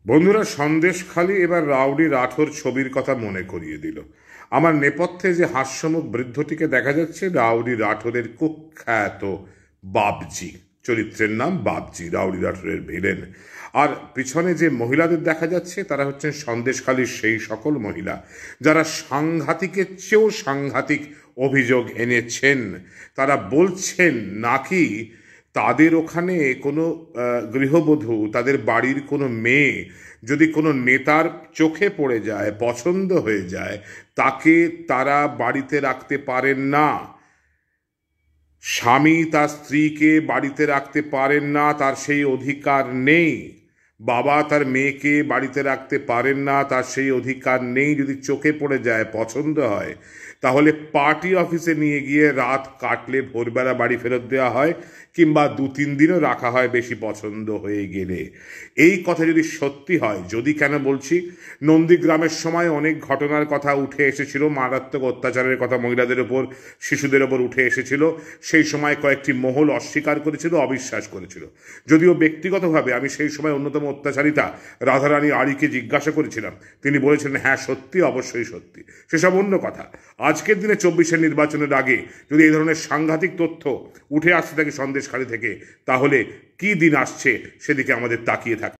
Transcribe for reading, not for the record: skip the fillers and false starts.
বন্ধুরা, সন্দেশখালি এবার রাউডি রাঠোর ছবির কথা মনে করিয়ে দিল। আমার নেপথ্যে যে হাস্যমুখ বৃদ্ধটিকে দেখা যাচ্ছে, রাউডি রাঠোরের কুখ্যাত বাবজি। চরিত্রের নাম বাবজি, রাউডি রাঠোরের ভিলেন। আর পিছনে যে মহিলাদের দেখা যাচ্ছে তারা হচ্ছেন সন্দেশখালির সেই সকল মহিলা যারা সাংঘাতিকের চেয়েও সাংঘাতিক অভিযোগ এনেছেন। তারা বলছেন নাকি তাদের ওখানে কোনো গৃহবধূ, তাদের বাড়ির কোনো মেয়ে যদি কোনো নেতার চোখে পড়ে যায়, পছন্দ হয়ে যায়, তাকে তারা বাড়িতে রাখতে পারেন না। স্বামী তার স্ত্রীকে বাড়িতে রাখতে পারেন না, তার সেই অধিকার নেই। বাবা তার মেয়েকে বাড়িতে রাখতে পারেন না, তার সেই অধিকার নেই। যদি চোখে পড়ে যায়, পছন্দ হয়, তাহলে পার্টি অফিসে নিয়ে গিয়ে রাত কাটলে ভোরবেলা বাড়ি ফেরত দেওয়া হয়, কিংবা 2-3 দিনও রাখা হয় বেশি পছন্দ হয়ে গেলে। এই কথা যদি সত্যি হয়, যদি কেন বলছি, নন্দীগ্রামের সময় অনেক ঘটনার কথা উঠে এসেছিল, মারাত্মক অত্যাচারের কথা মহিলাদের ওপর, শিশুদের ওপর উঠে এসেছিল। সেই সময় কয়েকটি মহল অস্বীকার করেছিল, অবিশ্বাস করেছিল। যদিও ব্যক্তিগতভাবে আমি সেই সময় অন্যতম অত্যাচারিতা রাধারানী আড়িকে জিজ্ঞাসা করেছিলাম, তিনি বলেছিলেন হ্যাঁ সত্যি, অবশ্যই সত্যি। সেসব অন্য কথা। আজকের দিনে 24-এর নির্বাচনের আগে যদি এই ধরনের সাংঘাতিক তথ্য উঠে আসতে থাকে সন্দেশখালি থেকে, তাহলে কি দিন আসছে সেদিকে আমাদের তাকিয়ে থাকতে